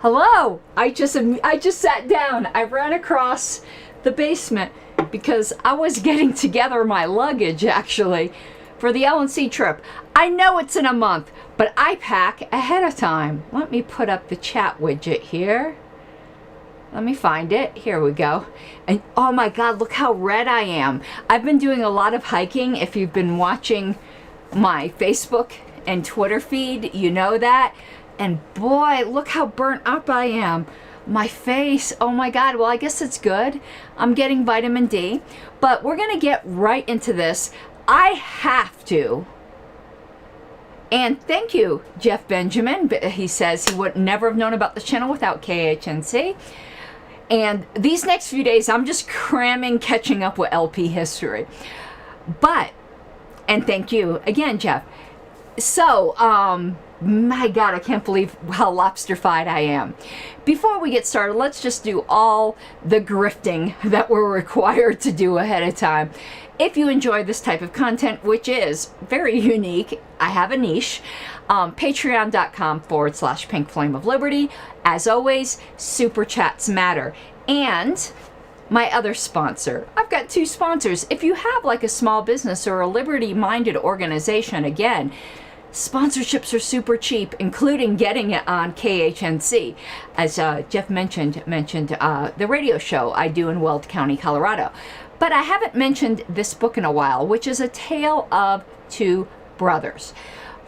Hello. I just sat down. I ran across the basement because I was getting together my luggage actually for the LNC trip. I know it's in a month, but I pack ahead of time. Let me put up the chat widget here. Let me find it. Here we go. And oh my God, look how red I am. I've been doing a lot of hiking. If you've been watching my Facebook and Twitter feed, you know that. And boy, look how burnt up I am. My face, oh my God. Well, I guess it's good. I'm getting vitamin D. But we're going to get right into this. I have to. And thank you, Jeff Benjamin. He says he would never have known about the channel without KHNC. And these next few days, I'm just cramming, catching up with LP history. But, and thank you again, Jeff. So, my God, I can't believe how lobster-fied I am. Before we get started, let's just do all the grifting that we're required to do ahead of time. If you enjoy this type of content, which is very unique, I have a niche, patreon.com/Pink Flame of Liberty. As always, super chats matter. And my other sponsor. I've got two sponsors. If you have like a small business or a liberty-minded organization, again, sponsorships are super cheap, including getting it on KHNC. As Jeff mentioned the radio show I do in Weld County, Colorado. But I haven't mentioned this book in a while, which is A Tale of Two Brothers,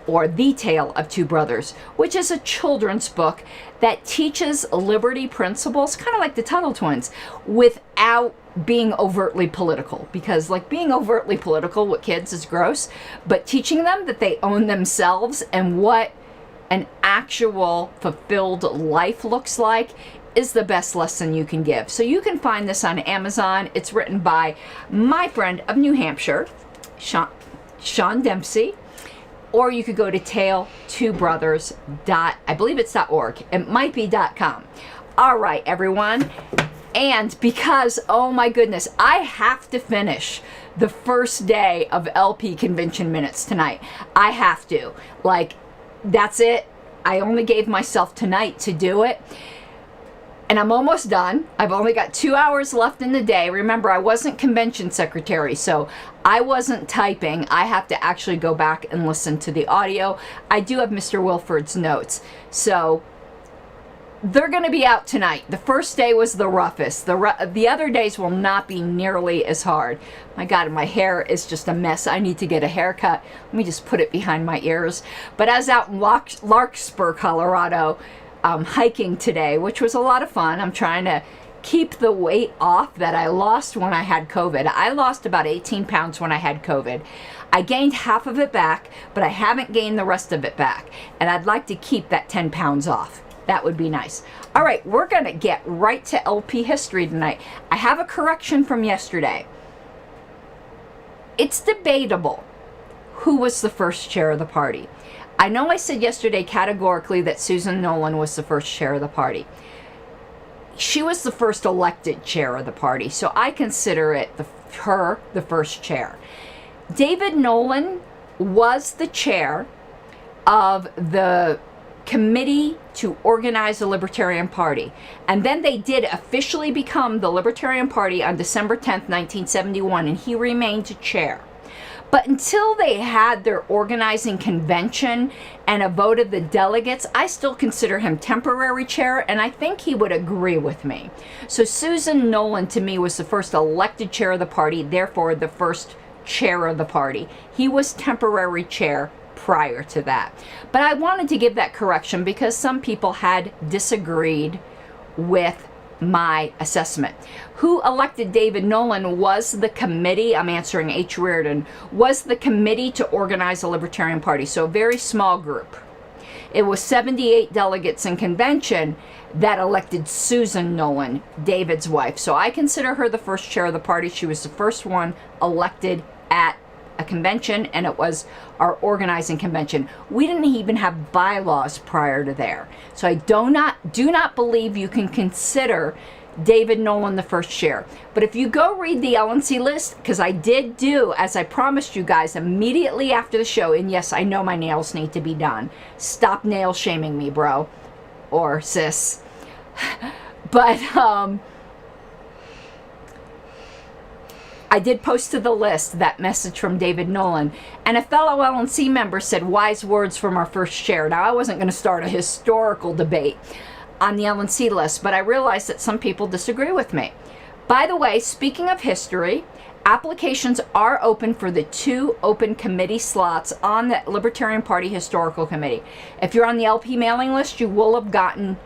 or The Tale of Two Brothers, which is a children's book that teaches liberty principles, kind of like the Tuttle Twins, without being overtly political. Because like being overtly political with kids is gross, but teaching them that they own themselves and what an actual fulfilled life looks like is the best lesson you can give. So you can find this on Amazon. It's written by my friend of New Hampshire, Sean Dempsey. Or you could go to tale2brothers. I believe it's .org. It might be .com. All right, everyone. And because, oh my goodness, I have to finish the first day of LP convention minutes tonight. I have to. Like, that's it. I only gave myself tonight to do it. And I'm almost done. I've only got 2 hours left in the day. Remember, I wasn't convention secretary, so I wasn't typing. I have to actually go back and listen to the audio. I do have Mr. Wilford's notes. So they're going to be out tonight. The first day was the roughest. The other days will not be nearly as hard. My God, my hair is just a mess. I need to get a haircut. Let me just put it behind my ears. But I was out in Larkspur, Colorado, hiking today, which was a lot of fun. I'm trying to keep the weight off that I lost when I had COVID. I lost about 18 pounds when I had COVID. I gained half of it back, but I haven't gained the rest of it back. And I'd like to keep that 10 pounds off. That would be nice. All right, we're going to get right to LP history tonight. I have a correction from yesterday. It's debatable who was the first chair of the party. I know I said yesterday categorically that Susan Nolan was the first chair of the party. She was the first elected chair of the party, so I consider it her the first chair. David Nolan was the chair of the committee to organize the Libertarian Party. And then they did officially become the Libertarian Party on December 10th, 1971, and he remained chair. But until they had their organizing convention and a vote of the delegates, I still consider him temporary chair, and I think he would agree with me. So Susan Nolan, to me, was the first elected chair of the party, therefore the first chair of the party. He was temporary chair prior to that. But I wanted to give that correction because some people had disagreed with my assessment. Who elected David Nolan was the committee, I'm answering H. Reardon, was the committee to organize the Libertarian Party, so a very small group. It was 78 delegates in convention that elected Susan Nolan, David's wife. So I consider her the first chair of the party. She was the first one elected at a convention, and it was our organizing convention. We didn't even have bylaws prior to there. So I do not believe you can consider David Nolan the first chair. But if you go read the LNC list, because I did do, as I promised you guys, immediately after the show, and yes, I know my nails need to be done. Stop nail shaming me, bro. or sis. But I did post to the list that message from David Nolan, and a fellow LNC member said wise words from our first share. Now, I wasn't going to start a historical debate on the LNC list, but I realized that some people disagree with me. By the way, speaking of history, applications are open for the 2 open committee slots on the Libertarian Party Historical Committee. If you're on the LP mailing list, you will have gotten...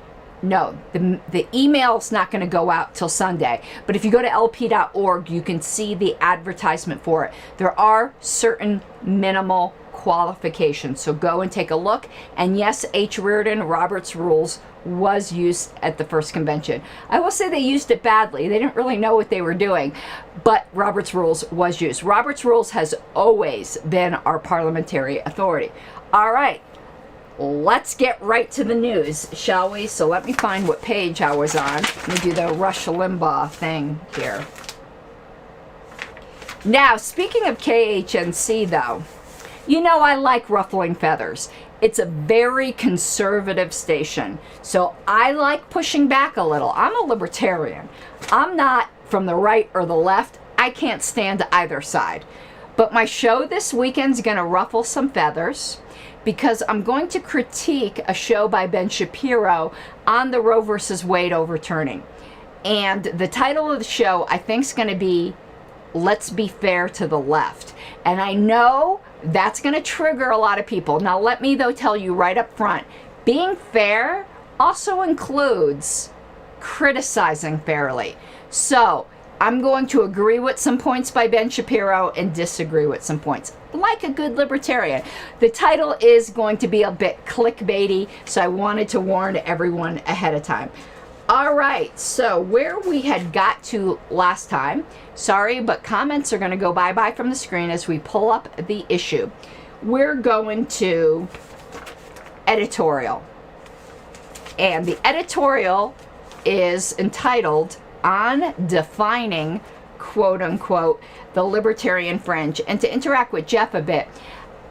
No, the email's not going to go out till Sunday. But if you go to lp.org, you can see the advertisement for it. There are certain minimal qualifications. So go and take a look. And yes, H. Reardon, Robert's Rules, was used at the first convention. I will say they used it badly. They didn't really know what they were doing. But Robert's Rules was used. Robert's Rules has always been our parliamentary authority. All right. Let's get right to the news, shall we? So let me find what page I was on. Let me do the Rush Limbaugh thing here. Now, speaking of KHNC, though, you know I like ruffling feathers. It's a very conservative station, so I like pushing back a little. I'm a libertarian. I'm not from the right or the left. I can't stand either side. But my show this weekend's going to ruffle some feathers, because I'm going to critique a show by Ben Shapiro on the Roe versus Wade overturning. And the title of the show, I think, is going to be Let's Be Fair to the Left. And I know that's going to trigger a lot of people. Now, let me, though, tell you right up front, being fair also includes criticizing fairly. So I'm going to agree with some points by Ben Shapiro and disagree with some points, like a good libertarian. The title is going to be a bit clickbaity, so I wanted to warn everyone ahead of time. All right, so where we had got to last time, sorry, but comments are going to go bye-bye from the screen as we pull up the issue. We're going to editorial. And the editorial is entitled On Defining, quote-unquote, the Libertarian Fringe. And to interact with Jeff a bit,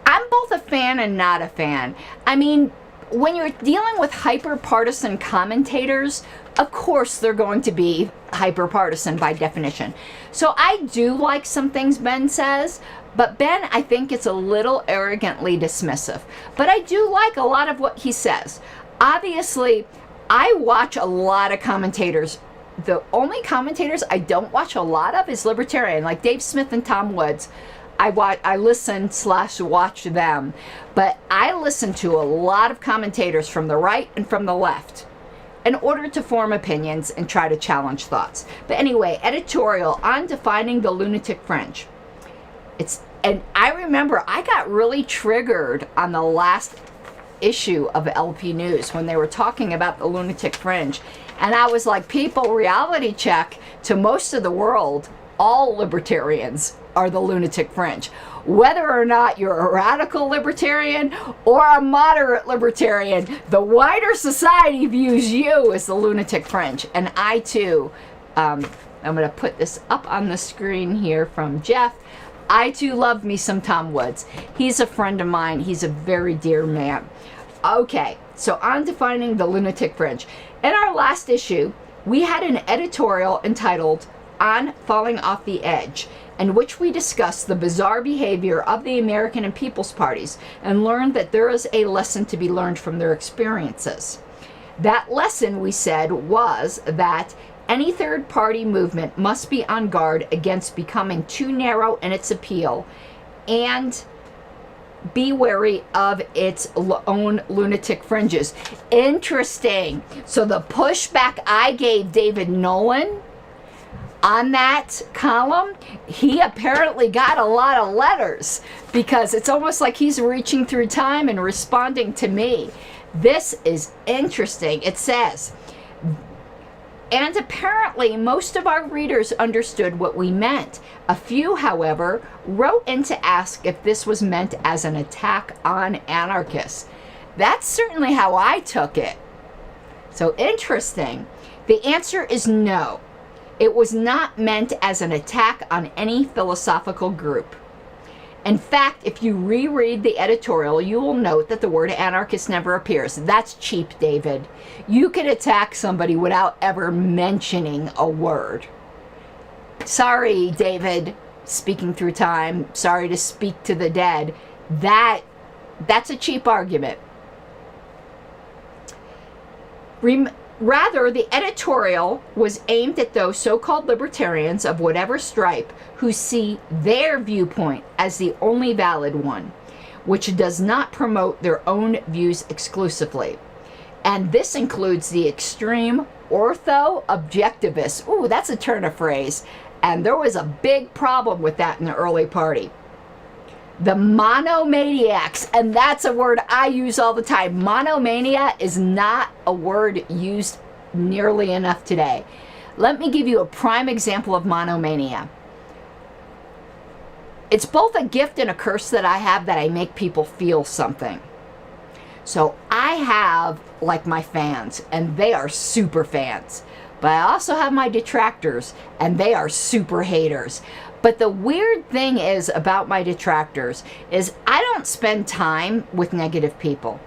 I'm both a fan and not a fan. I mean, when you're dealing with hyper-partisan commentators, of course they're going to be hyper-partisan by definition. So I do like some things Ben says, but Ben, I think, it's a little arrogantly dismissive. But I do like a lot of what he says. Obviously, I watch a lot of commentators. The only commentators I don't watch a lot of is Libertarian, like Dave Smith and Tom Woods. I listen/watch them, but I listen to a lot of commentators from the right and from the left in order to form opinions and try to challenge thoughts. But anyway, editorial on defining the lunatic fringe. And I remember I got really triggered on the last issue of LP News when they were talking about the lunatic fringe. And I was like, people, reality check, to most of the world, all libertarians are the lunatic fringe. Whether or not you're a radical libertarian or a moderate libertarian, the wider society views you as the lunatic fringe. And I too, I'm going to put this up on the screen here from Jeff. I too love me some Tom Woods. He's a friend of mine. He's a very dear man. Okay, so on defining the lunatic fringe. In our last issue, we had an editorial entitled On Falling Off the Edge, in which we discussed the bizarre behavior of the American and People's Parties and learned that there is a lesson to be learned from their experiences. That lesson, we said, was that any third party movement must be on guard against becoming too narrow in its appeal and be wary of its own lunatic fringes. Interesting. So the pushback I gave David Nolan on that column, he apparently got a lot of letters, because it's almost like he's reaching through time and responding to me. This is interesting. It says, and apparently most of our readers understood what we meant. A few, however, wrote in to ask if this was meant as an attack on anarchists. That's certainly how I took it. So interesting. The answer is no. It was not meant as an attack on any philosophical group. In fact, if you reread the editorial, you will note that the word anarchist never appears. That's cheap, David. You can attack somebody without ever mentioning a word. Sorry, David, speaking through time. Sorry to speak to the dead. That's a cheap argument. Rather, the editorial was aimed at those so-called libertarians of whatever stripe who see their viewpoint as the only valid one, which does not promote their own views exclusively. And this includes the extreme ortho-objectivists. Ooh, that's a turn of phrase. And there was a big problem with that in the early party. The monomaniacs, and that's a word I use all the time. Monomania is not a word used nearly enough today. Let me give you a prime example of monomania. It's both a gift and a curse that I have, that I make people feel something. So I have, like, my fans, and they are super fans. But I also have my detractors, and they are super haters. But the weird thing is about my detractors is I don't spend time with negative people.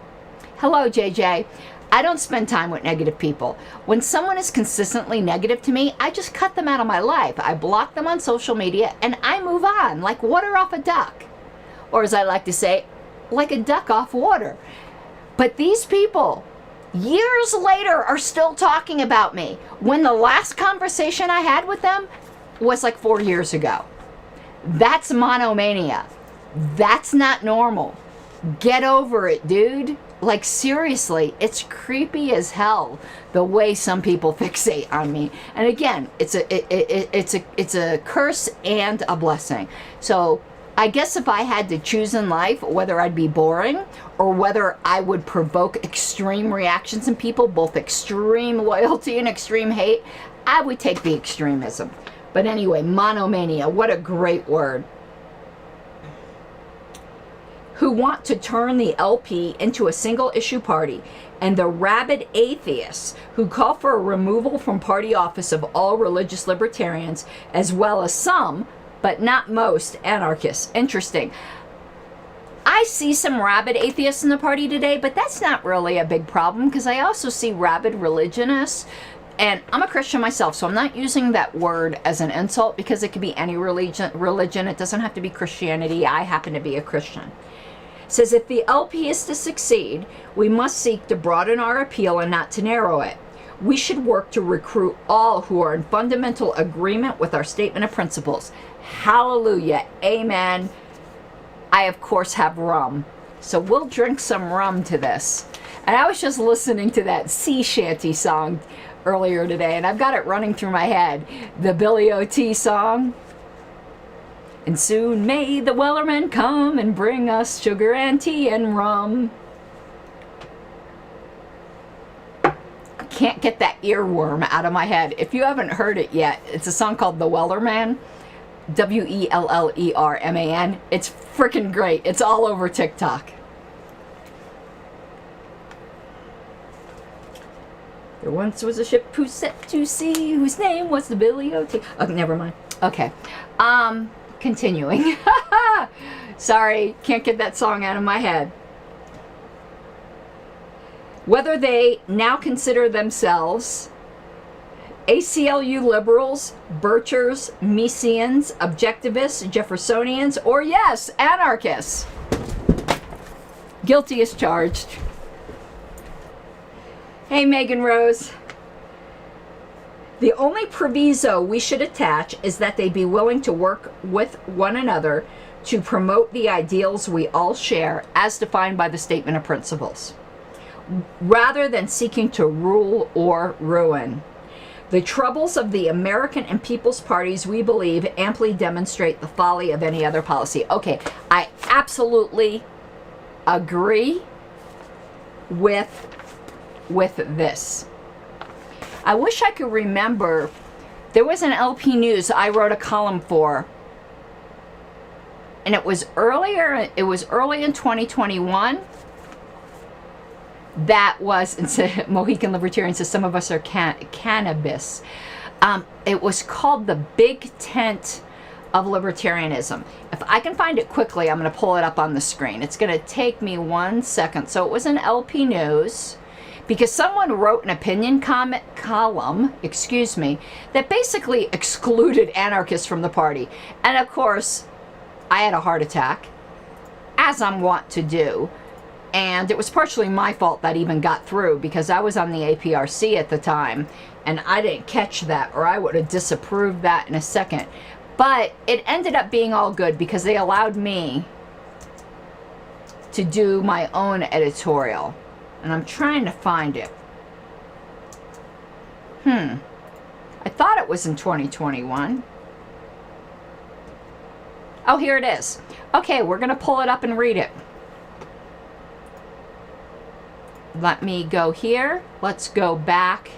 Hello, JJ. I don't spend time with negative people. When someone is consistently negative to me, I just cut them out of my life. I block them on social media and I move on, like water off a duck. Or as I like to say, like a duck off water. But these people, years later, are still talking about me, when the last conversation I had with them was like 4 years ago. That's monomania. That's not normal. Get over it, dude. Like, seriously, it's creepy as hell the way some people fixate on me. And again, it's a curse and a blessing. So I guess if I had to choose in life whether I'd be boring or whether I would provoke extreme reactions in people, both extreme loyalty and extreme hate, I would take the extremism. But anyway, monomania, what a great word. Who want to turn the LP into a single issue party, and the rabid atheists who call for a removal from party office of all religious libertarians, as well as some, but not most, anarchists. Interesting. I see some rabid atheists in the party today, but that's not really a big problem, because I also see rabid religionists. And I'm a Christian myself, so I'm not using that word as an insult, because it could be any religion. It doesn't have to be Christianity. I happen to be a Christian. It says, if the LP is to succeed, we must seek to broaden our appeal and not to narrow it. We should work to recruit all who are in fundamental agreement with our statement of principles. Hallelujah. Amen. I, of course, have rum. So we'll drink some rum to this. And I was just listening to that sea shanty song earlier today, and I've got it running through my head. The Billy O.T. song. And soon may the Welder Man come and bring us sugar and tea and rum. I can't get that earworm out of my head. If you haven't heard it yet, it's a song called The Welder Man. W-E-L-L-E-R-M-A-N. It's freaking great. It's all over TikTok. There once was a ship who set to sea, whose name was the Billy O.T. Oh, never mind. Okay. Continuing. Sorry, can't get that song out of my head. Whether they now consider themselves ACLU liberals, Birchers, Misesians, objectivists, Jeffersonians, or yes, anarchists. Guilty as charged. Hey, Megan Rose. The only proviso we should attach is that they be willing to work with one another to promote the ideals we all share as defined by the statement of principles, rather than seeking to rule or ruin. The troubles of the American and People's Parties, we believe, amply demonstrate the folly of any other policy. Okay, I absolutely agree with this. I wish I could remember. There was an LP News I wrote a column for, and it was early in 2021. That was, Mohican Libertarian says, some of us are cannabis. It was called the Big Tent of Libertarianism. If I can find it quickly, I'm going to pull it up on the screen. It's going to take me 1 second. So it was in LP News, because someone wrote an opinion column, that basically excluded anarchists from the party. And of course, I had a heart attack, as I'm wont to do. And it was partially my fault that even got through, because I was on the APRC at the time, and I didn't catch that, or I would have disapproved that in a second. But it ended up being all good, because they allowed me to do my own editorial. And I'm trying to find it. I thought it was in 2021. Oh, here it is. Okay, we're going to pull it up and read it. Let me go here. Let's go back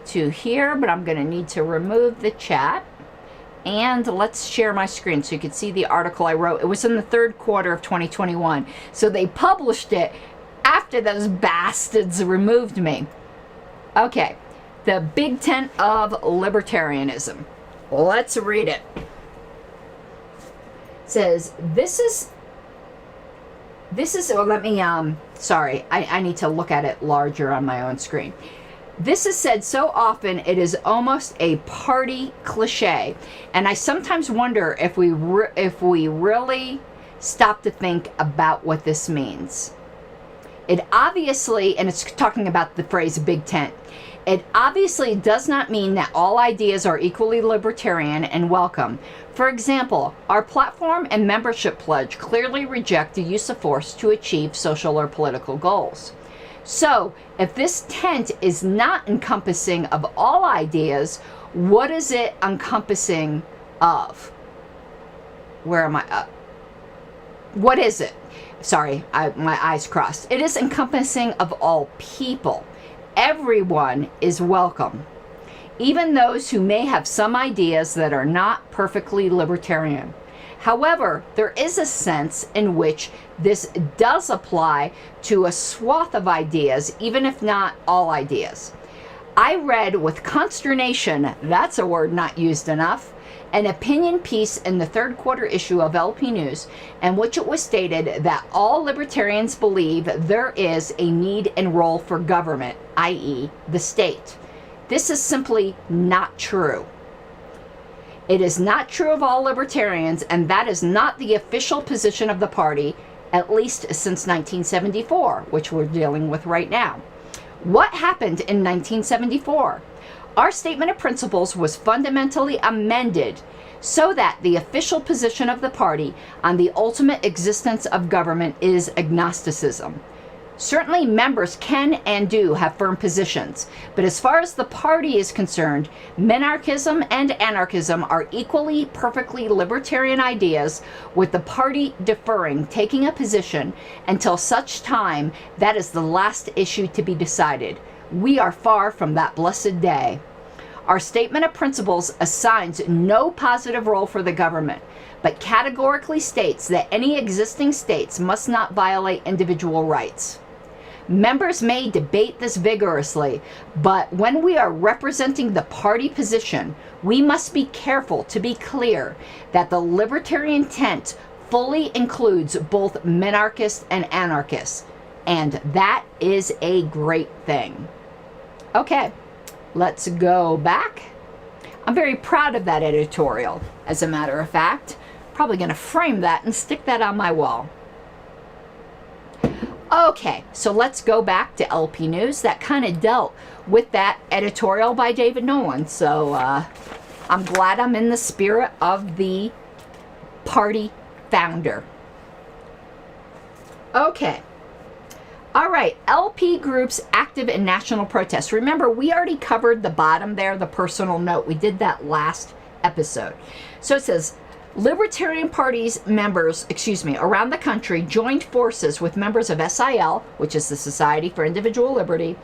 to here, but I'm going to need to remove the chat. And let's share my screen so you can see the article I wrote. It was in the third quarter of 2021. So they published it after those bastards removed me. Okay, the Big Tent of Libertarianism. Let's read it. It says, this is, oh, let me, sorry, I need to look at it larger on my own screen. This is said so often, it is almost a party cliche. And I sometimes wonder if we really stop to think about what this means. It obviously, and it's talking about the phrase Big Tent, it obviously does not mean that all ideas are equally libertarian and welcome. For example, our platform and membership pledge clearly reject the use of force to achieve social or political goals. So, if this tent is not encompassing of all ideas, what is it encompassing of? Where am I? What is it? Sorry, my eyes crossed. It is encompassing of all people. Everyone is welcome, even those who may have some ideas that are not perfectly libertarian. However, there is a sense in which this does apply to a swath of ideas, even if not all ideas. I read with consternation, that's a word not used enough, an opinion piece in the third quarter issue of LP News, in which it was stated that all libertarians believe there is a need and role for government, i.e., the state. This is simply not true. It is not true of all libertarians, and that is not the official position of the party, at least since 1974, which we're dealing with right now. What happened in 1974? Our statement of principles was fundamentally amended so that the official position of the party on the ultimate existence of government is agnosticism. Certainly members can and do have firm positions, but as far as the party is concerned, minarchism and anarchism are equally perfectly libertarian ideas, with the party deferring, taking a position until such time that is the last issue to be decided. We are far from that blessed day. Our statement of principles assigns no positive role for the government, but categorically states that any existing states must not violate individual rights. Members may debate this vigorously, but when we are representing the party position, we must be careful to be clear that the libertarian tent fully includes both minarchists and anarchists, and that is a great thing. Okay, let's go back. I'm very proud of that editorial, as a matter of fact. Probably going to frame that and stick that on my wall. Okay, so let's go back to LP News. That kind of dealt with that editorial by David Nolan. So I'm glad I'm in the spirit of the party founder. Okay. All right, LP groups active in national protests. Remember, we already covered the bottom there, the personal note. We did that last episode. So it says, Libertarian Party's members, around the country joined forces with members of SIL, which is the Society for Individual Liberty,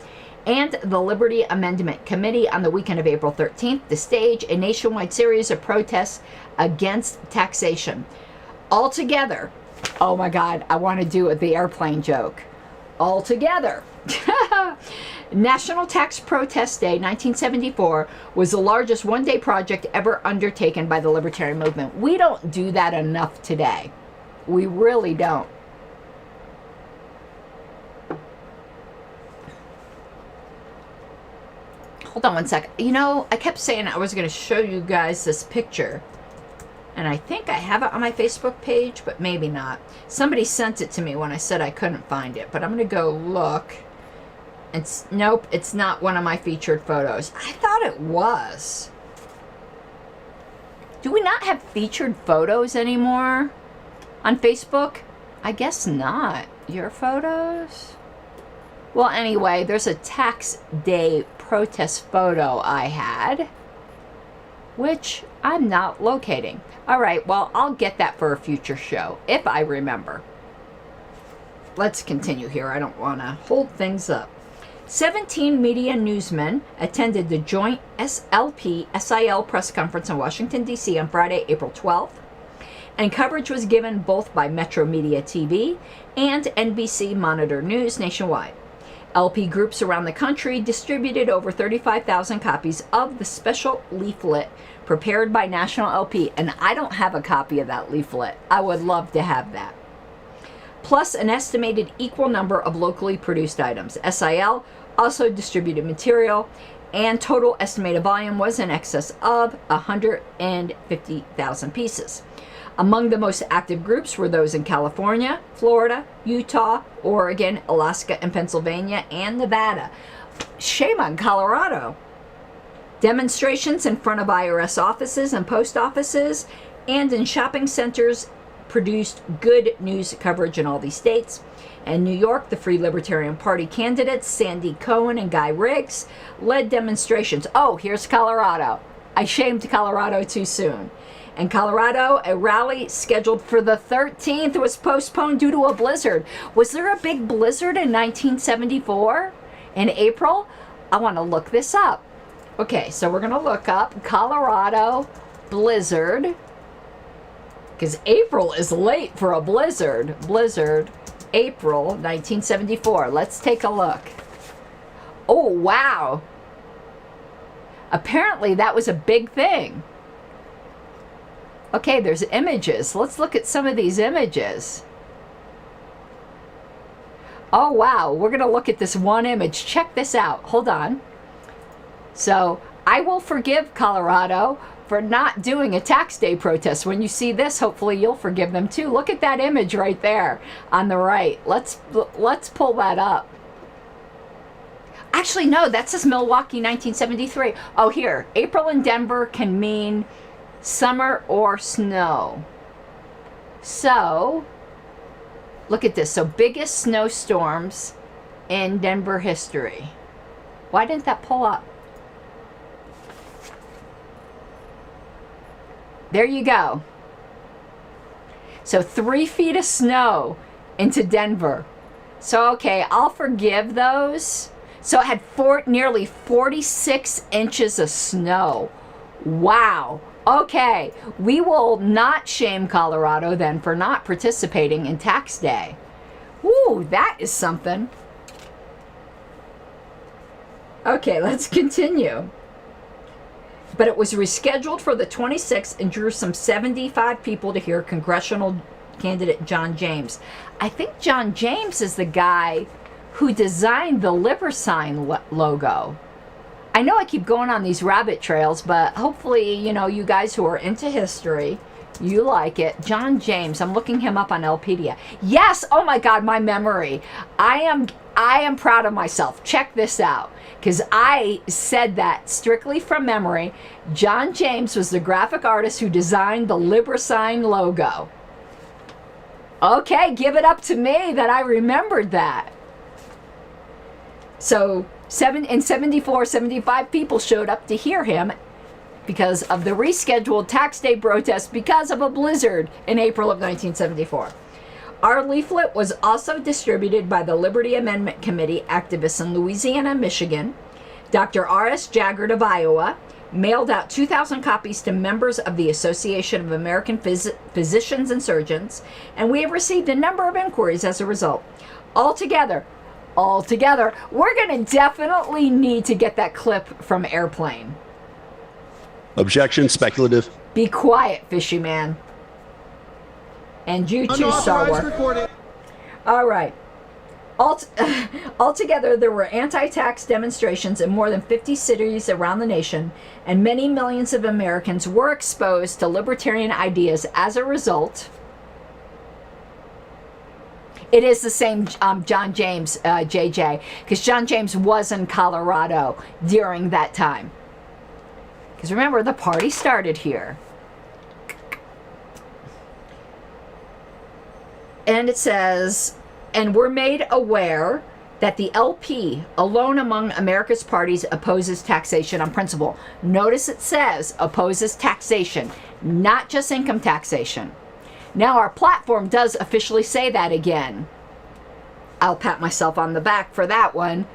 and the Liberty Amendment Committee on the weekend of April 13th to stage a nationwide series of protests against taxation. Altogether, oh my God, I want to do the airplane joke. altogether. National Tax Protest Day 1974 was the largest one-day project ever undertaken by the Libertarian movement. We don't do that enough today. We really don't. Hold on one sec. You know, I kept saying I was going to show you guys this picture. And I think I have it on my Facebook page, but maybe not. Somebody sent it to me when I said I couldn't find it. But I'm going to go look. Nope, it's not one of my featured photos. I thought it was. Do we not have featured photos anymore on Facebook? I guess not. Your photos? Well, anyway, there's a tax day protest photo I had, which I'm not locating. All right, well, I'll get that for a future show, if I remember. Let's continue here. I don't want to hold things up. 17 media newsmen attended the joint SLP-SIL press conference in Washington, D.C. on Friday, April 12th, and coverage was given both by Metro Media TV and NBC Monitor News nationwide. LP groups around the country distributed over 35,000 copies of the special leaflet prepared by National LP, and I don't have a copy of that leaflet. I would love to have that. Plus an estimated equal number of locally produced items. SIL also distributed material, and total estimated volume was in excess of 150,000 pieces. Among the most active groups were those in California, Florida, Utah, Oregon, Alaska, and Pennsylvania, and Nevada. Shame on Colorado. Demonstrations in front of IRS offices and post offices and in shopping centers produced good news coverage in all these states. In New York, the Free Libertarian Party candidates, Sandy Cohen and Guy Riggs, led demonstrations. Oh, here's Colorado. I shamed Colorado too soon. In Colorado, a rally scheduled for the 13th was postponed due to a blizzard. Was there a big blizzard in 1974 in April? I want to look this up. Okay, so we're going to look up Colorado blizzard, because April is late for a blizzard. Blizzard, April 1974. Let's take a look. Oh, wow. Apparently that was a big thing. Okay, there's images. Let's look at some of these images. Oh, wow. We're going to look at this one image. Check this out. Hold on. So I will forgive Colorado for not doing a tax day protest. When you see this, hopefully you'll forgive them too. Look at that image right there on the right. Let's pull that up. Actually, no, that says Milwaukee 1973. Oh, here. April in Denver can mean summer or snow. So, look at this. So, biggest snowstorms in Denver history. Why didn't that pull up? There you go. So 3 feet of snow into Denver. So, okay, I'll forgive those. So it had nearly 46 inches of snow. Wow. Okay, we will not shame Colorado then for not participating in tax day. Woo, that is something. Okay, let's continue. But it was rescheduled for the 26th and drew some 75 people to hear congressional candidate John James. I think John James is the guy who designed the liver sign logo. I know I keep going on these rabbit trails, but hopefully, you know, you guys who are into history, you like it. John James, I'm looking him up on Lpedia. Yes, oh my God, my memory. I am proud of myself. Check this out, because I said that strictly from memory. John James was the graphic artist who designed the liver sign logo. Okay, give it up to me that I remembered that. So in 74, 75 people showed up to hear him because of the rescheduled tax day protest because of a blizzard in April of 1974. Our leaflet was also distributed by the Liberty Amendment Committee activists in Louisiana and Michigan. Dr. R.S. Jaggard of Iowa mailed out 2,000 copies to members of the Association of American Physicians and Surgeons, and we have received a number of inquiries as a result. Altogether, all together. We're going to definitely need to get that clip from Airplane. Objection, speculative. Be quiet, fishy man. And you too, Sower. All right. Altogether, there were anti-tax demonstrations in more than 50 cities around the nation, and many millions of Americans were exposed to libertarian ideas as a result. It is the same John James, JJ, because John James was in Colorado during that time. Because remember, the party started here. And it says, and we're made aware that the LP, alone among America's parties, opposes taxation on principle. Notice it says opposes taxation, not just income taxation. Now our platform does officially say that again. I'll pat myself on the back for that one.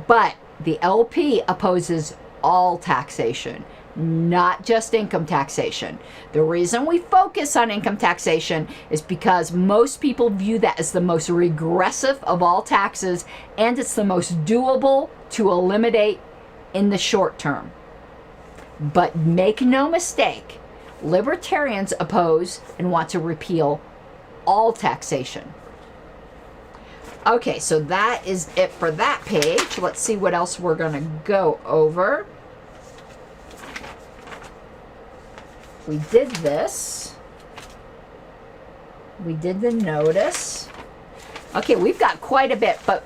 But the LP opposes all taxation, not just income taxation. The reason we focus on income taxation is because most people view that as the most regressive of all taxes, and it's the most doable to eliminate in the short term. But make no mistake, libertarians oppose and want to repeal all taxation. Okay, so that is it for that page. Let's see what else we're going to go over. We did this. We did the notice. Okay, we've got quite a bit, but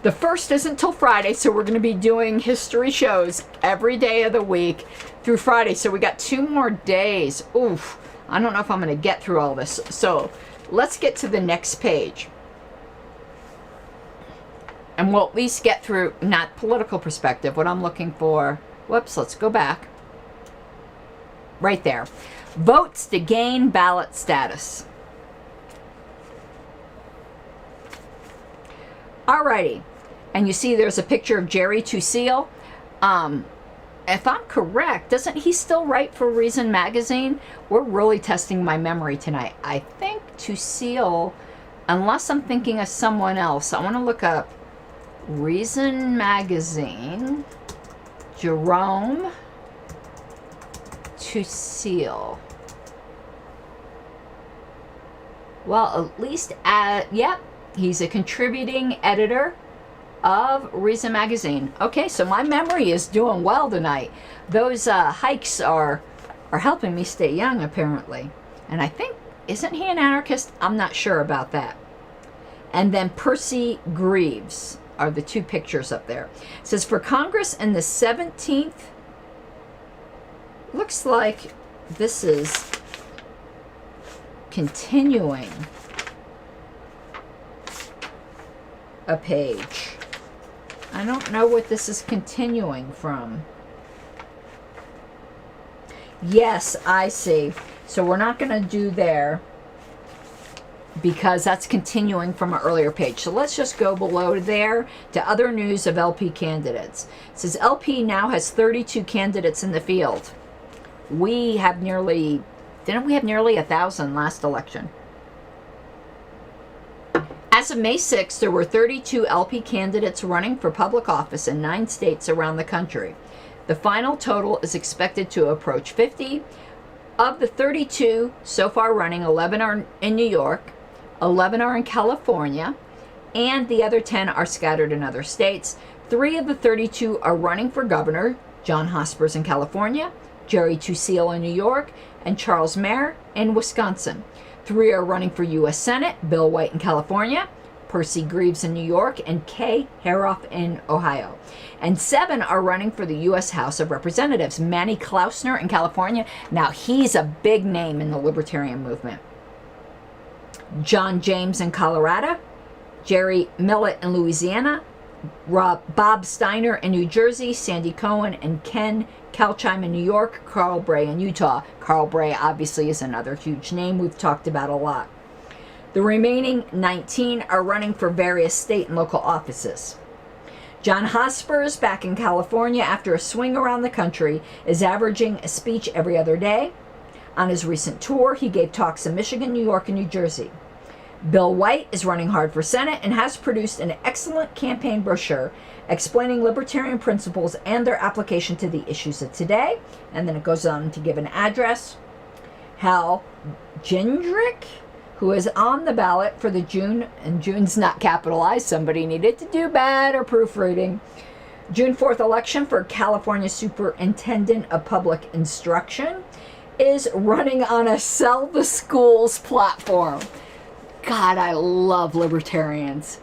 the first isn't till Friday, so we're going to be doing history shows every day of the week through Friday. So we got 2 more days. Oof, I don't know if I'm going to get through all this. So let's get to the next page. And we'll at least get through, not political perspective, what I'm looking for. Whoops, let's go back. Right there. Votes to gain ballot status. Alrighty. And you see there's a picture of Jerry Tusil. If I'm correct, doesn't he still write for Reason Magazine? We're really testing my memory tonight. I think Tusil, unless I'm thinking of someone else, I want to look up Reason Magazine, Jerome Tusil. Well, at least, yep, he's a contributing editor of Reason Magazine. Okay, so my memory is doing well tonight. Those hikes are helping me stay young, apparently. And I think, isn't he an anarchist? I'm not sure about that. And then Percy Greaves are the 2 pictures up there. It says, for Congress in the 17th, looks like this is continuing a page. I don't know what this is continuing from. Yes, I see. So we're not going to do there, because that's continuing from an earlier page. So let's just go below there to other news of LP candidates. It says LP now has 32 candidates in the field. We have nearly, didn't we have nearly 1,000 last election? As of May 6th, there were 32 LP candidates running for public office in 9 states around the country. The final total is expected to approach 50. Of the 32 so far running, 11 are in New York, 11 are in California, and the other 10 are scattered in other states. 3 of the 32 are running for governor, John Hospers in California, Jerry Tusil in New York, and Charles Mayer in Wisconsin. 3 are running for U.S. Senate, Bill White in California, Percy Greaves in New York, and Kay Haroff in Ohio. And 7 are running for the U.S. House of Representatives, Manny Klausner in California. Now, he's a big name in the libertarian movement. John James in Colorado, Jerry Millett in Louisiana, Bob Steiner in New Jersey, Sandy Cohen and Ken Kalchheim in New York, Carl Bray in Utah. Carl Bray obviously is another huge name we've talked about a lot. The remaining 19 are running for various state and local offices. John Hospers, back in California after a swing around the country, is averaging a speech every other day. On his recent tour, he gave talks in Michigan, New York, and New Jersey. Bill White is running hard for Senate and has produced an excellent campaign brochure explaining libertarian principles and their application to the issues of today. And then it goes on to give an address. Hal Gendrick, who is on the ballot for the June, and June's not capitalized, somebody needed to do better proofreading, June 4th election for California Superintendent of Public Instruction, is running on a sell the schools platform. God, I love libertarians.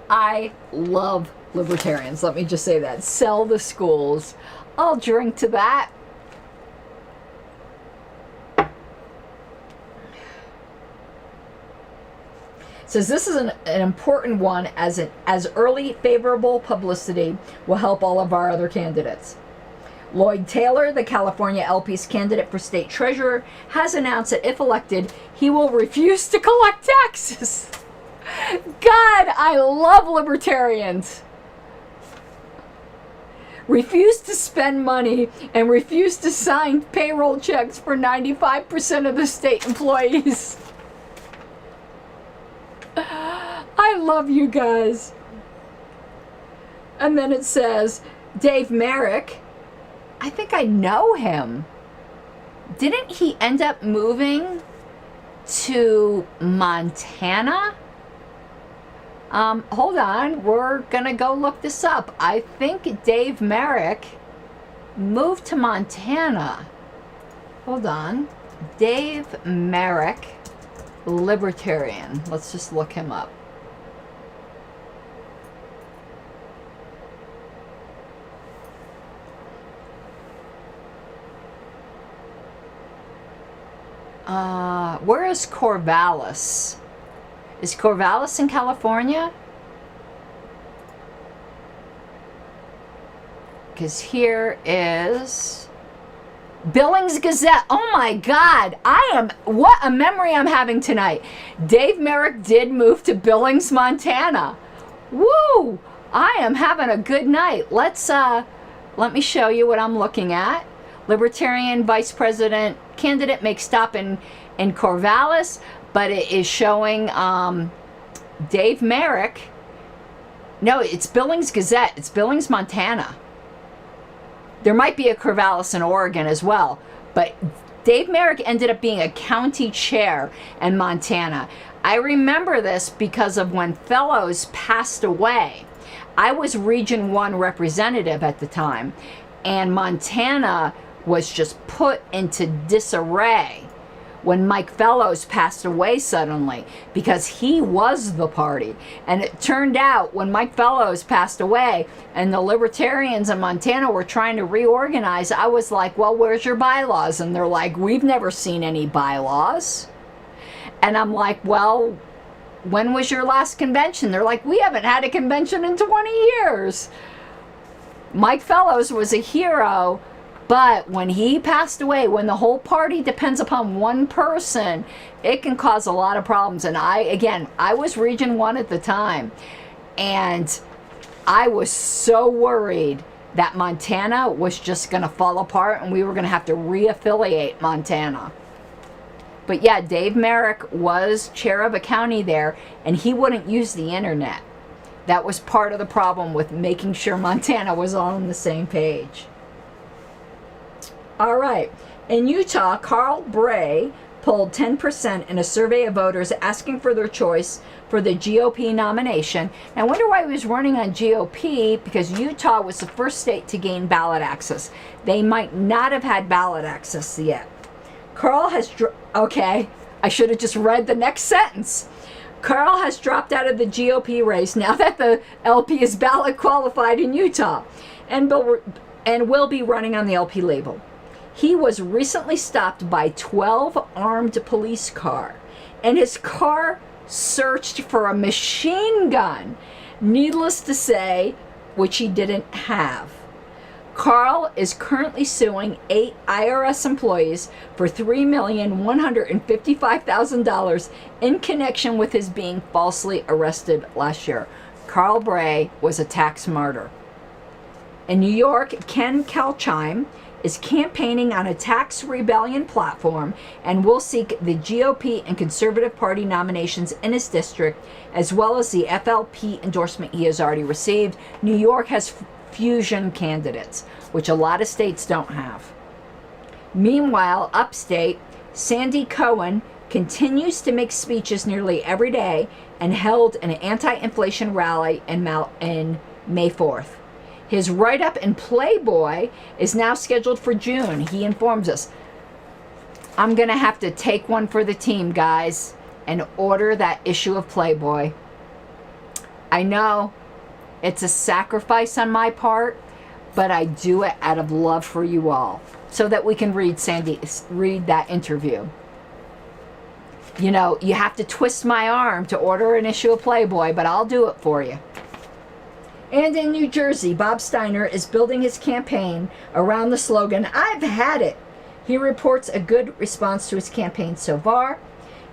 I love libertarians. Let me just say that. Sell the schools. I'll drink to that. Says this is an important one as early favorable publicity will help all of our other candidates. Lloyd Taylor, the California LP's candidate for state treasurer, has announced that if elected, he will refuse to collect taxes. God, I love libertarians. Refuse to spend money and refuse to sign payroll checks for 95% of the state employees. I love you guys. And then it says, Dave Merrick, I think I know him. Didn't he end up moving to Montana? Hold on, we're gonna go look this up. I think Dave Merrick moved to Montana. Hold on. Dave Merrick, Libertarian. Let's just look him up. Where is Corvallis? Is Corvallis in California? Because here is Billings Gazette. Oh my God. What a memory I'm having tonight. Dave Merrick did move to Billings, Montana. Woo! I am having a good night. Let me show you what I'm looking at. Libertarian Vice President candidate makes stop in Corvallis, but it is showing Dave Merrick. No, it's Billings Gazette. It's Billings, Montana. There might be a Corvallis in Oregon as well, but Dave Merrick ended up being a county chair in Montana. I remember this because of when Fellows passed away. I was Region 1 representative at the time, and Montana was just put into disarray when Mike Fellows passed away suddenly, because he was the party. And it turned out when Mike Fellows passed away and the libertarians in Montana were trying to reorganize, I was like, well, where's your bylaws? And they're like, we've never seen any bylaws. And I'm like, well, when was your last convention? They're like, we haven't had a convention in 20 years. Mike Fellows was a hero, but when he passed away, when the whole party depends upon one person, it can cause a lot of problems. And I was Region 1 at the time, and I was so worried that Montana was just going to fall apart and we were going to have to reaffiliate Montana. But yeah, Dave Merrick was chair of a county there, and he wouldn't use the internet. That was part of the problem with making sure Montana was all on the same page. All right. In Utah, Carl Bray polled 10% in a survey of voters asking for their choice for the GOP nomination. And I wonder why he was running on GOP, because Utah was the first state to gain ballot access. They might not have had ballot access yet. Carl has... Okay, I should have just read the next sentence. Carl has dropped out of the GOP race now that the LP is ballot qualified in Utah and will be running on the LP label. He was recently stopped by 12 armed police car, and his car searched for a machine gun, needless to say, which he didn't have. Carl is currently suing 8 IRS employees for $3,155,000 in connection with his being falsely arrested last year. Carl Bray was a tax martyr. In New York, Ken Kalchheim is campaigning on a tax rebellion platform and will seek the GOP and Conservative Party nominations in his district, as well as the FLP endorsement he has already received. New York has fusion candidates, which a lot of states don't have. Meanwhile, upstate, Sandy Cohen continues to make speeches nearly every day and held an anti-inflation rally in May 4th. His write-up in Playboy is now scheduled for June. He informs us, I'm going to have to take one for the team, guys, and order that issue of Playboy. I know it's a sacrifice on my part, but I do it out of love for you all, so that we can read that interview. You know, you have to twist my arm to order an issue of Playboy, but I'll do it for you. And in New Jersey, Bob Steiner is building his campaign around the slogan, I've had it. He reports a good response to his campaign so far.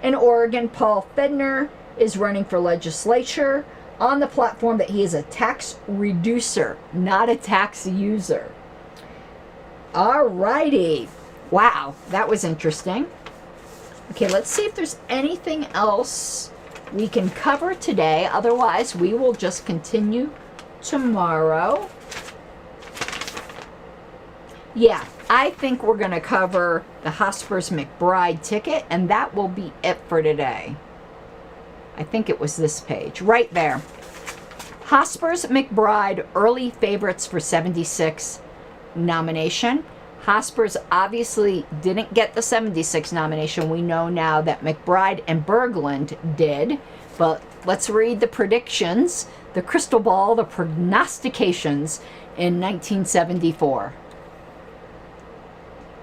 In Oregon, Paul Fedner is running for legislature on the platform that he is a tax reducer, not a tax user. All righty. Wow, that was interesting. Okay, let's see if there's anything else we can cover today. Otherwise, we will just continue tomorrow. Yeah, I think we're going to cover the Hospers McBride ticket, and that will be it for today. I think it was this page, right there. Hospers McBride, early favorites for 76 nomination. Hospers obviously didn't get the 76 nomination. We know now that McBride and Berglund did, but let's read the predictions, the crystal ball, the prognostications in 1974.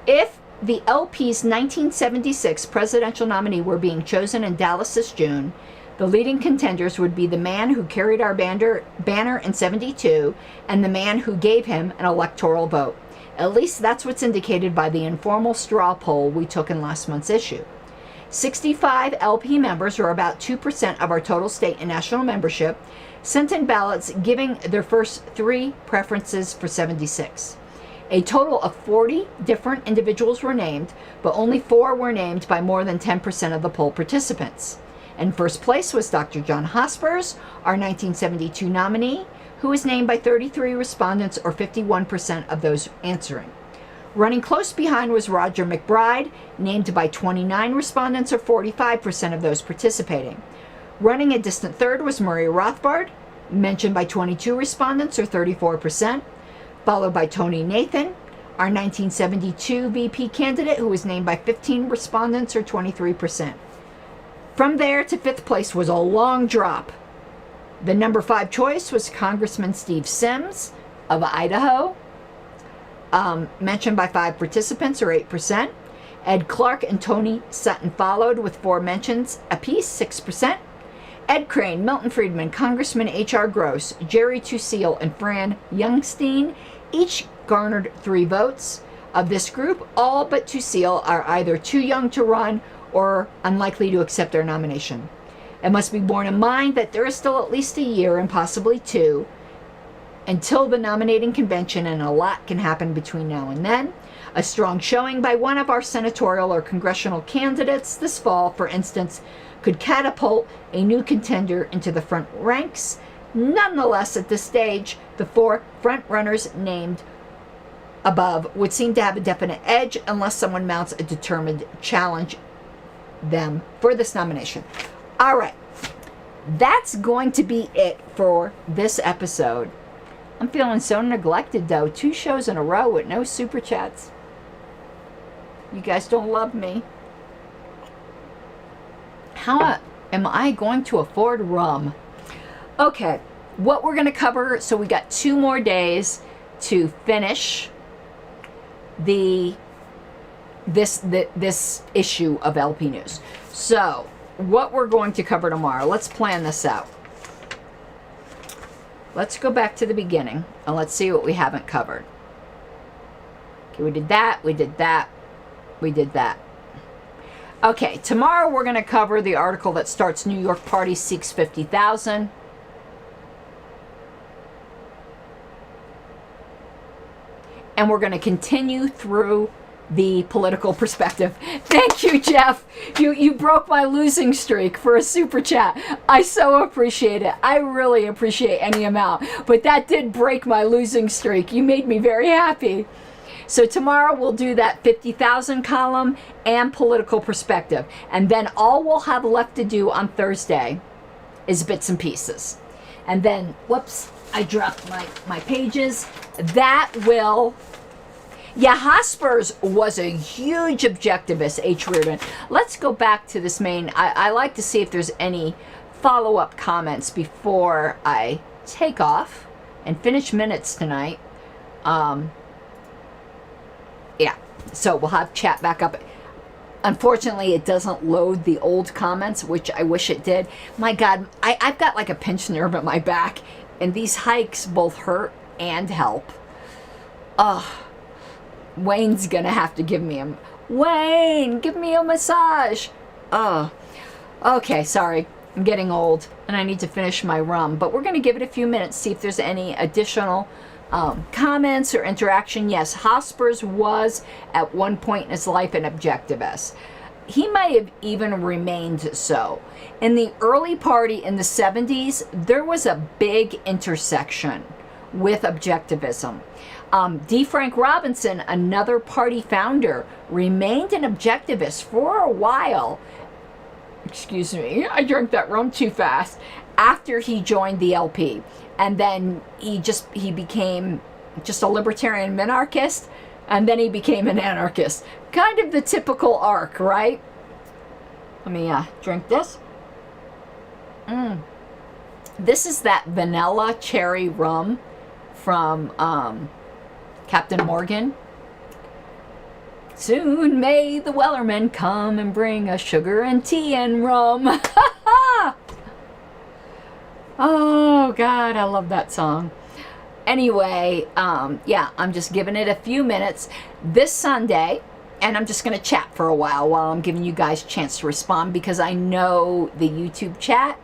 If the LP's 1976 presidential nominee were being chosen in Dallas this June, the leading contenders would be the man who carried our banner in 72 and the man who gave him an electoral vote. At least that's what's indicated by the informal straw poll we took in last month's issue. 65 LP members, or about 2% of our total state and national membership, sent in ballots giving their first 3 preferences for 76. A total of 40 different individuals were named, but only 4 were named by more than 10% of the poll participants. In first place was Dr. John Hospers, our 1972 nominee, who was named by 33 respondents, or 51% of those answering. Running close behind was Roger McBride, named by 29 respondents, or 45% of those participating. Running a distant third was Murray Rothbard, mentioned by 22 respondents, or 34%, followed by Tony Nathan, our 1972 VP candidate, who was named by 15 respondents, or 23%. From there to 5th place was a long drop. The number 5 choice was Congressman Steve Sims of Idaho, mentioned by 5 participants, or 8%. Ed Clark and Tony Sutton followed with 4 mentions apiece, 6%. Ed Crane, Milton Friedman, Congressman H.R. Gross, Jerry Tusil, and Fran Youngstein each garnered 3 votes. Of this group, all but Tusil are either too young to run or unlikely to accept their nomination. It must be borne in mind that there is still at least a year, and possibly 2, until the nominating convention, and a lot can happen between now and then. A strong showing by one of our senatorial or congressional candidates this fall, for instance, could catapult a new contender into the front ranks. Nonetheless, at this stage, the 4 front runners named above would seem to have a definite edge unless someone mounts a determined challenge them for this nomination. All right, that's going to be it for this episode. I'm feeling so neglected, though. 2 shows in a row with no super chats. You guys don't love me. How am I going to afford rum? Okay, what we're going to cover, so we got 2 more days to finish this issue of LP News. So, what we're going to cover tomorrow, let's plan this out. Let's go back to the beginning and let's see what we haven't covered. Okay, we did that, we did that, we did that. Okay, tomorrow we're going to cover the article that starts New York Party seeks 50,000. and we're going to continue through the political perspective. Thank you, Jeff. You broke my losing streak for a super chat. I so appreciate it. I really appreciate any amount, but that did break my losing streak. You made me very happy. So tomorrow we'll do that 50,000 column and political perspective, and then all we'll have left to do on Thursday is bits and pieces. And then, whoops, I dropped my pages. That will... Yeah, Hospers was a huge objectivist, H. Reardon. Let's go back to this main. I like to see if there's any follow-up comments before I take off and finish minutes tonight. Yeah, so we'll have chat back up. Unfortunately, it doesn't load the old comments, which I wish it did. My God, I've got like a pinched nerve at my back, and these hikes both hurt and help. Wayne's gonna have to give me Wayne, give me a massage. Okay, sorry. I'm getting old and I need to finish my rum, but we're gonna give it a few minutes, see if there's any additional comments or interaction. Yes, Hospers was at one point in his life an objectivist. He may have even remained so. In the early party in the 70s, there was a big intersection with objectivism. D. Frank Robinson, another party founder, remained an objectivist for a while. Excuse me, I drank that rum too fast. After he joined the LP, and then he became just a libertarian minarchist, and then he became an anarchist. Kind of the typical arc, right? Let me drink this. This is that vanilla cherry rum from Captain Morgan. Soon may the Welder Man come and bring us sugar and tea and rum. Oh God, I love that song. Anyway, yeah, I'm just giving it a few minutes this Sunday, and I'm just going to chat for a while I'm giving you guys a chance to respond, because I know the YouTube chat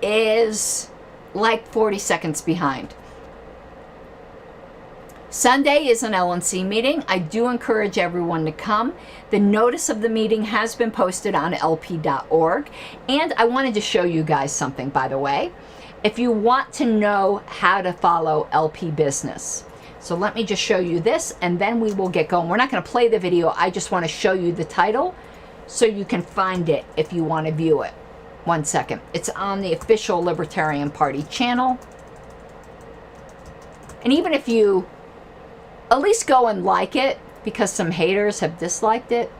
is like 40 seconds behind. Sunday is an LNC meeting. I do encourage everyone to come. The notice of the meeting has been posted on lp.org. And I wanted to show you guys something, by the way. If you want to know how to follow LP business. So let me just show you this, and then we will get going. We're not going to play the video. I just want to show you the title so you can find it if you want to view it. 1 second. It's on the official Libertarian Party channel. And even if you at least go and like it, because some haters have disliked it.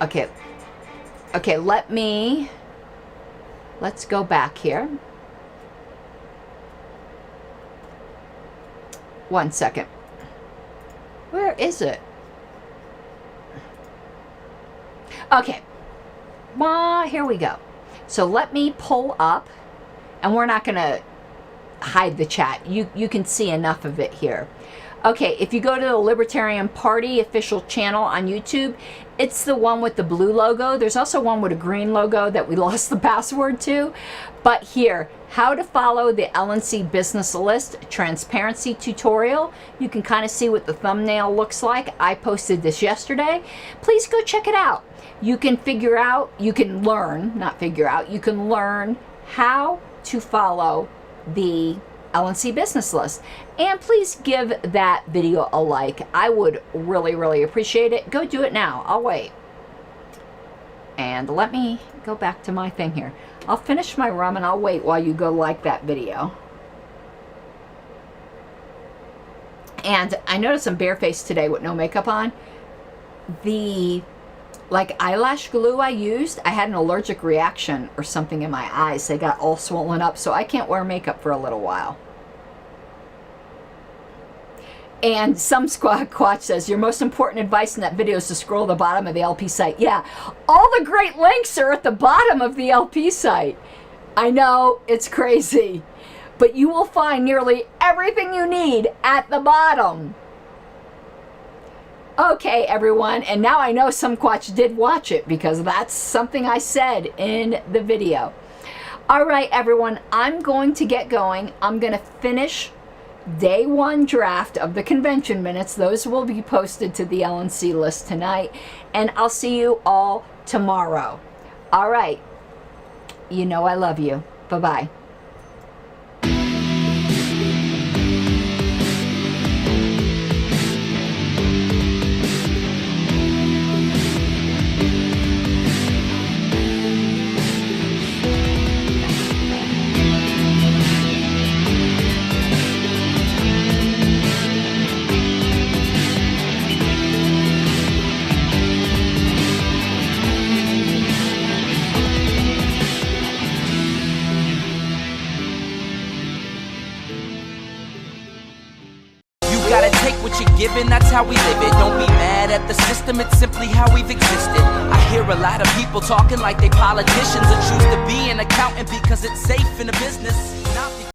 Okay, let's go back here. 1 second. Where is it? Okay, here we go. So let me pull up, and we're not going to hide the chat. You can see enough of it here. Okay, if you go to the Libertarian Party official channel on YouTube, it's the one with the blue logo. There's also one with a green logo that we lost the password to. But here, how to follow the LNC business list transparency tutorial. You can kind of see what the thumbnail looks like. I posted this yesterday. Please go check it out. You can learn how to follow the LNC business list. And please give that video a like. I would really, really appreciate it. Go do it now. I'll wait. And let me go back to my thing here. I'll finish my rum and I'll wait while you go like that video. And I noticed I'm barefaced today with no makeup on. The eyelash glue I used, I had an allergic reaction or something in my eyes. They got all swollen up, so I can't wear makeup for a little while. And some Squatch says, your most important advice in that video is to scroll to the bottom of the LP site. Yeah, all the great links are at the bottom of the LP site. I know, it's crazy. But you will find nearly everything you need at the bottom. Okay, everyone, and now I know some Squatch did watch it, because that's something I said in the video. All right, everyone, I'm going to get going. I'm going to finish day one draft of the convention minutes. Those will be posted to the LNC list tonight. And I'll see you all tomorrow. All right. You know I love you. Bye-bye. Gotta take what you're given, that's how we live it. Don't be mad at the system, it's simply how we've existed. I hear a lot of people talking like they politicians, or choose to be an accountant because it's safe in the business. Not